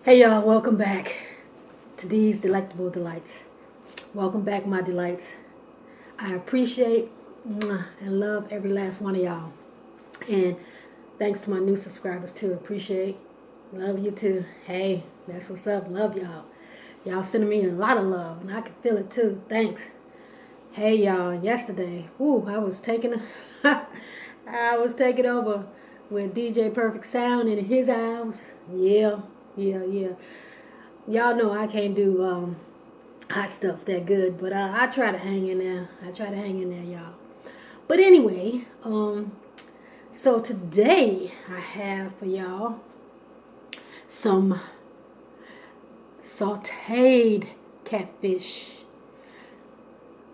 Hey y'all, welcome back to these delectable delights. Welcome back, my delights. I appreciate and love every last one of y'all. And thanks to my new subscribers too. Appreciate. Love you too. Hey, that's what's up. Love y'all. Y'all sending me a lot of love and I can feel it too. Thanks. Hey y'all, yesterday, I was taking I was taking over with DJ Perfect Sound in his house. Yeah. Y'all know I can't do hot stuff that good, but I try to hang in there. Y'all. But anyway, so today I have for y'all some sauteed catfish.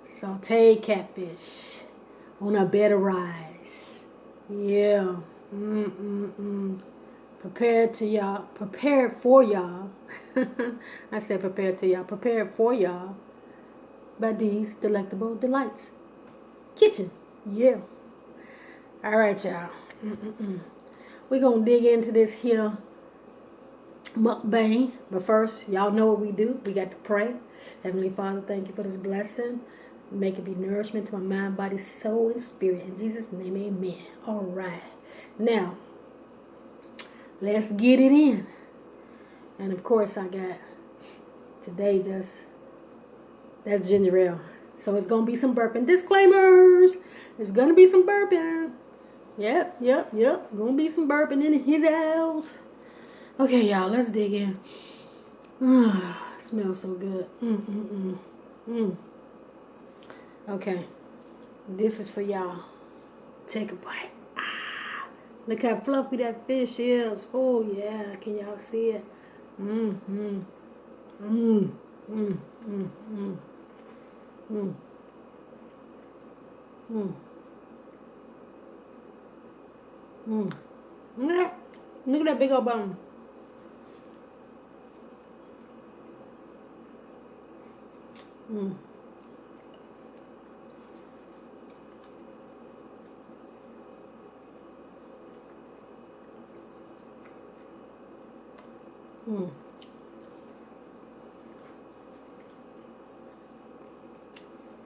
Sauteed catfish on a bed of rice. Yeah. Prepared for y'all. I said prepared to y'all. Prepared for y'all by these delectable delights. Kitchen. Yeah. All right, y'all. We're going to dig into this here mukbang. But first, y'all know what we do. We got to pray. Heavenly Father, thank you for this blessing. Make it be nourishment to my mind, body, soul, and spirit. In Jesus' name, amen. All right. Now, let's get it in. And of course, I got today that's ginger ale. So it's going to be some burping. Disclaimers. There's going to be some burping. Yep. Going to be some burping in his house. Okay, y'all, let's dig in. Smells so good. Okay. This is for y'all. Take a bite. Look how fluffy that fish is. Oh, yeah. Can y'all see it? Look at that big old bone.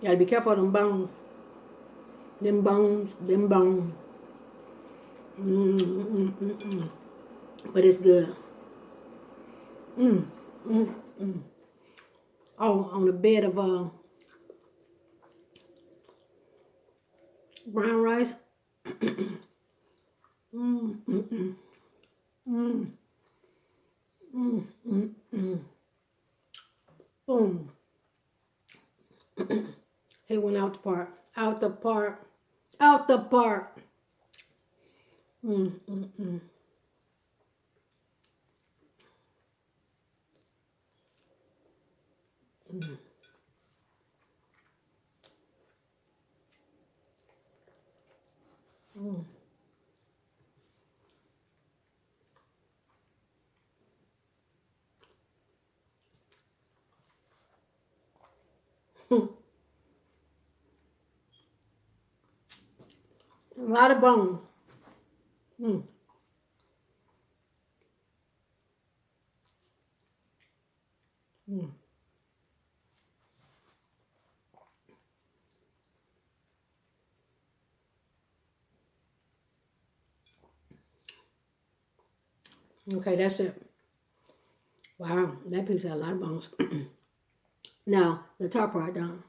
Gotta be careful of them bones. Them bones. But it's good. Oh, on a bed of brown rice. Boom. It went out the park. Out the park. A lot of bone. Okay, that's it. Wow, that piece had a lot of bones. Now, the top part down.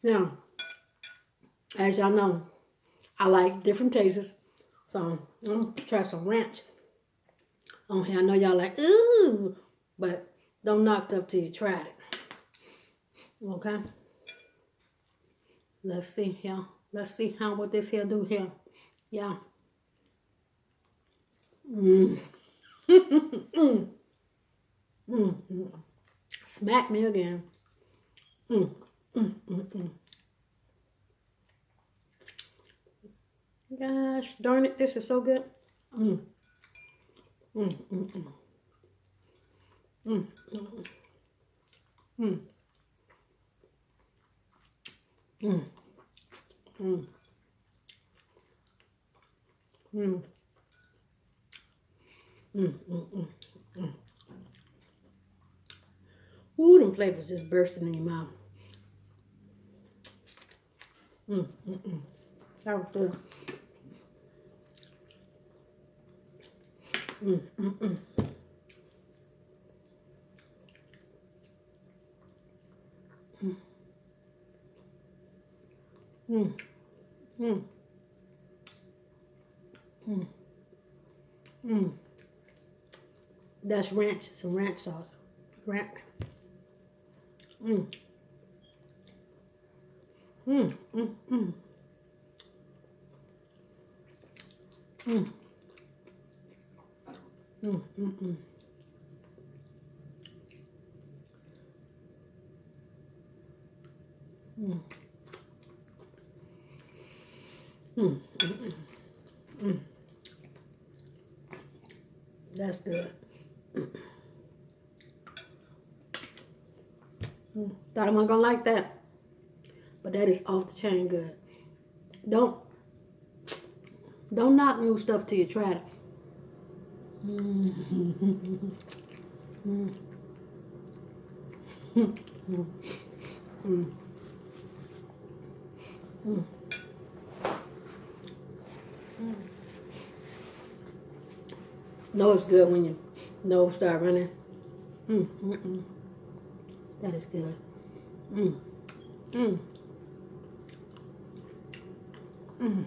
Now, as y'all know, I like different tastes. So, I'm going to try some ranch on here. I know y'all like, ooh, but don't knock it up till you tried it. Okay? Let's see here. Let's see what this here do here. Yeah. Smack me again. Gosh darn it, this is so good. Mm, mm, mm, mm. Ooh, them flavors just bursting in your mouth. Mm, mm, mm. That was good. Mm, mm, mm. Mm, mm, mm, mm. That's ranch, some ranch sauce. Ranch. Mm, mm, mm, mm, mm, mm, mm, mm. Mm, mm, mm, mm. That's good. Mm. Thought I wasn't gonna like that, but that is off the chain good. Don't don't knock new stuff till you try it. Mm, mm, mm, mm, mm, mm, mm. No, it's good when your nose start running. Mm, mm, mm. That is good. Mm, mm, mm.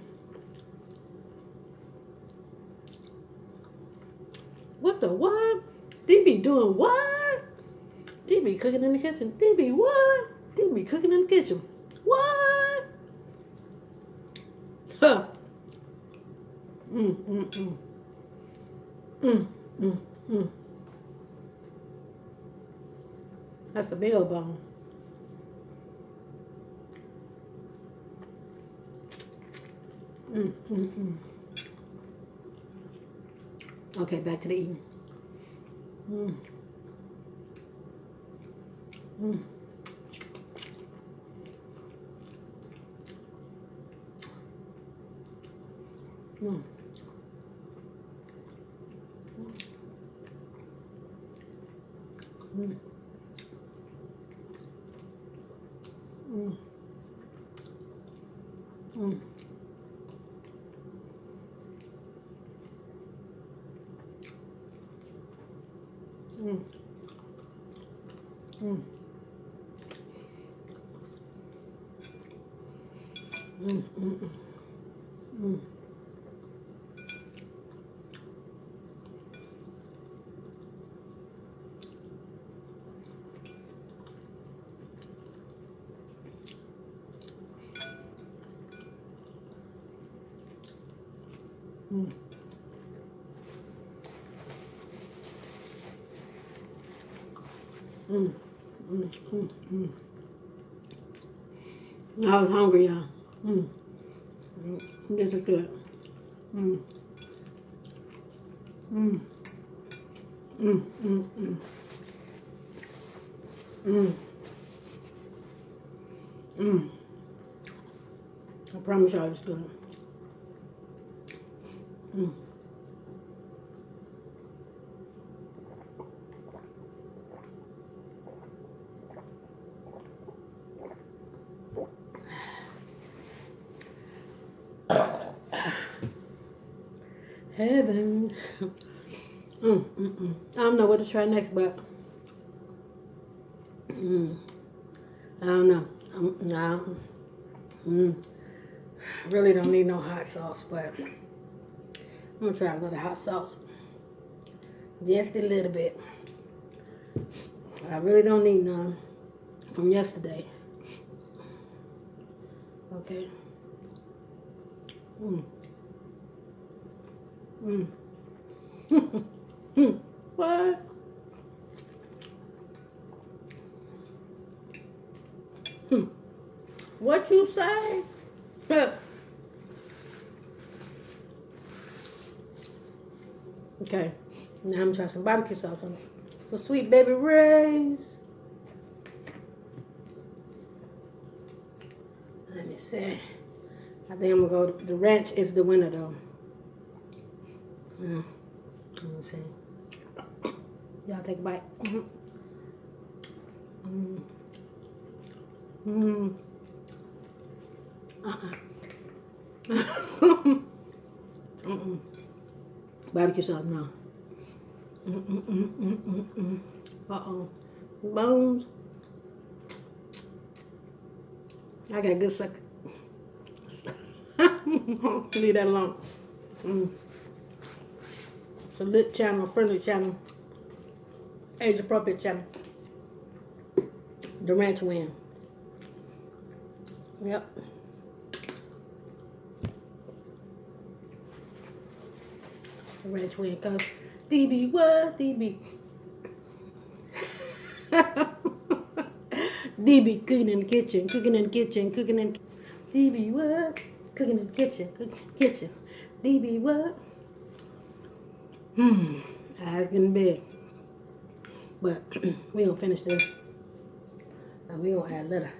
What the what? They be doing what? They be cooking in the kitchen. They be what? They be cooking in the kitchen. What? Huh. Mm, mm, mm. Mm, mm, mm. That's the big old bone. Mm, mm, mm. Okay, back to the eating. Mm, mm, mm, mm, mm, mm, mm, mm, mm, mm, mm, mm, mm, mm, mm, mm. I was hungry, y'all. Mm, mm. This is good. Mm, mm, mm, mm, mm, mm, mm. I promise y'all it's good. Mm. Heaven. Mm, mm, mm. I don't know what to try next, but mm, I don't know. No, really don't need no hot sauce, but I'm gonna try a little hot sauce, just a little bit. I really don't need none from yesterday. Okay. Mm. Mm. What? What you say? Okay. Now I'm trying some barbecue sauce on it. So Sweet Baby Ray's. Let me see. I think I'm gonna go. The ranch is the winner though. Let me see. Y'all take a bite. Barbecue sauce, no. Uh-oh. Some bones. I got a good suck. Leave that alone. It's a lit channel, friendly channel, age appropriate channel. The ranch win. Yep. The ranch win cause DB what? DB. DB cooking in the kitchen, cooking in the kitchen, cooking in DB what? Cooking in the kitchen, kitchen. DB what? Eyes getting big. But we gonna finish this. And we gonna add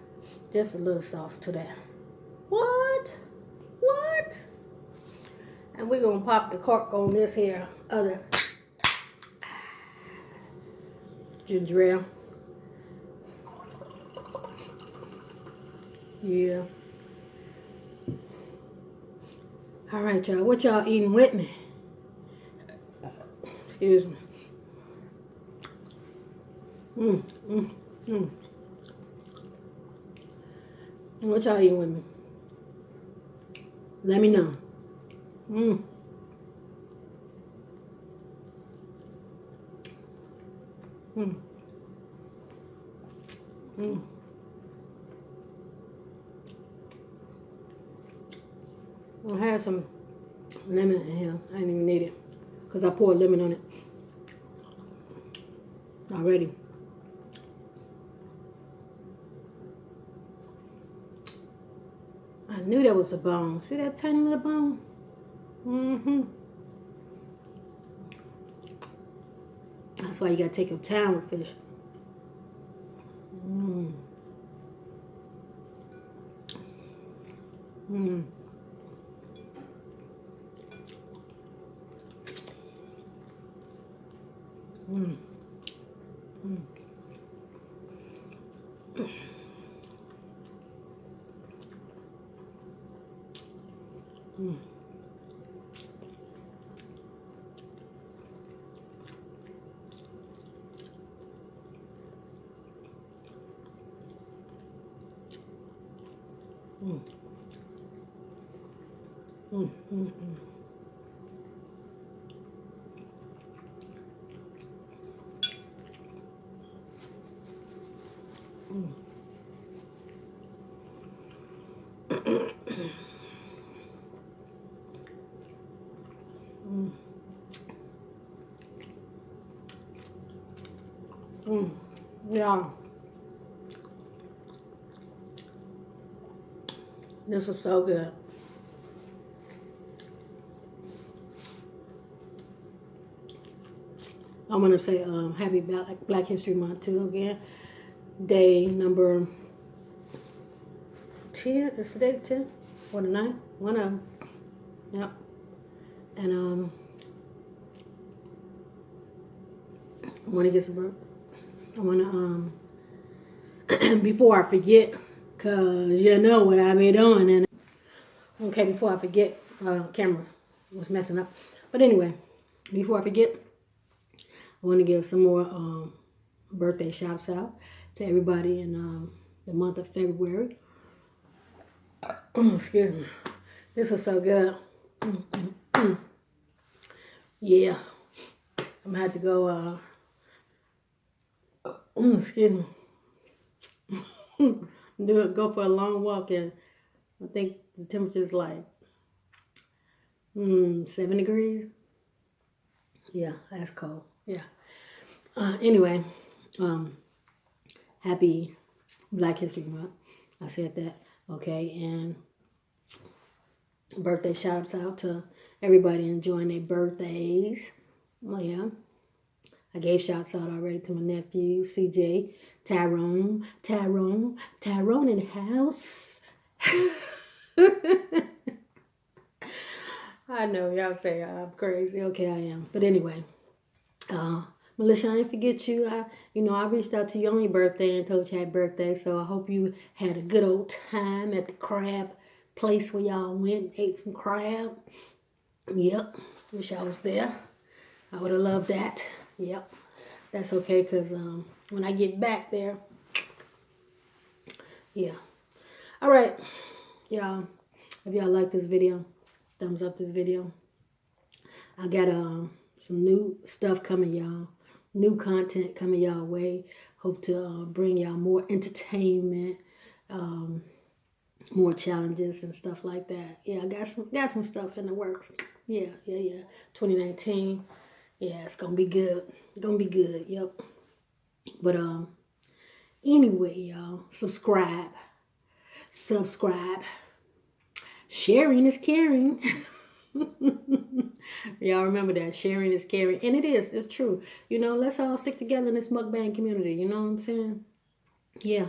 just a little sauce to that. What? What? And we're gonna pop the cork on this here other ginger ale. Yeah. All right, y'all. What y'all eating with me? Excuse me. What y'all eating with me? Let me know. I had some lemon in here. I didn't even need it because I poured lemon on it already. I knew that was a bone. See that tiny little bone? That's why you gotta take your time with fish. Yeah. This was so good. I want to say happy Black History Month too again. Day number 10. Is today the 10th or the 9th? One of them. Yep. And I want to get some work. I want to before I forget, cause you know what I be doing. And okay, before I forget, camera was messing up. But anyway, before I forget, I want to give some more birthday shouts out to everybody in the month of February. Excuse me. This was so good. Yeah. I'm going to have to go, excuse me. Go for a long walk, and I think the temperature's like 7 degrees. Yeah, that's cold. Yeah. Anyway, happy Black History Month. I said that. Okay, and birthday shouts out to everybody enjoying their birthdays. Oh yeah. I gave shouts out already to my nephew, CJ, Tyrone in the house. I know y'all say I'm crazy. Okay, I am. But anyway, Melissa, I didn't forget you. I reached out to you on your birthday and told you happy birthday. So I hope you had a good old time at the crab place where y'all went and ate some crab. Yep. Wish I was there. I would have loved that. Yep. That's okay, because when I get back there, yeah. All right. Y'all, if y'all like this video, thumbs up this video. I got some new stuff coming, y'all. New content coming y'all way. Hope to bring y'all more entertainment, more challenges and stuff like that. Yeah, I got some stuff in the works. Yeah. 2019. Yeah, it's gonna be good. It's gonna be good. Yep. But anyway, y'all, subscribe. Sharing is caring. Y'all remember that. Sharing is caring. And it is. It's true. Let's all stick together in this mukbang community. You know what I'm saying? Yeah.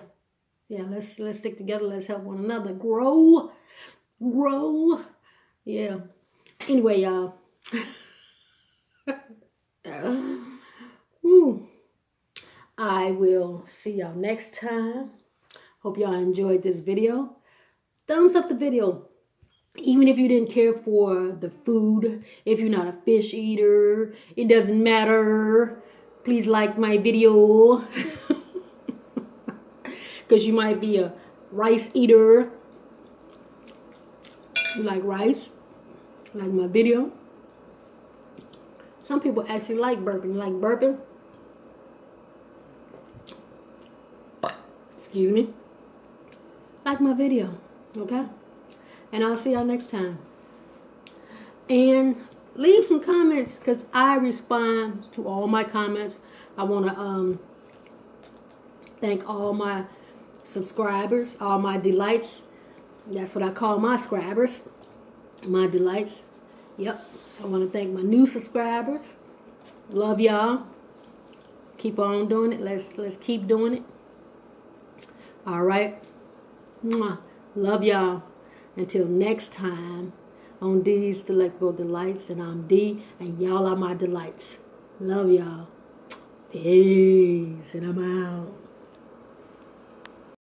Let's stick together. Let's help one another grow. Yeah. Anyway, y'all. I will see y'all next time. Hope y'all enjoyed this video. Thumbs up the video. Even if you didn't care for the food, if you're not a fish eater, it doesn't matter. Please like my video. Because you might be a rice eater. You like rice? Like my video? Some people actually like burping. You like burping? Excuse me. Like my video. Okay? And I'll see y'all next time. And leave some comments, because I respond to all my comments. I want to thank all my subscribers, all my delights. That's what I call my scribers. My delights. Yep. I want to thank my new subscribers. Love y'all. Keep on doing it. Let's keep doing it. All right. Mwah. Love y'all. Until next time on D's Delectable Delights. And I'm D, and y'all are my delights. Love y'all. Peace. And I'm out.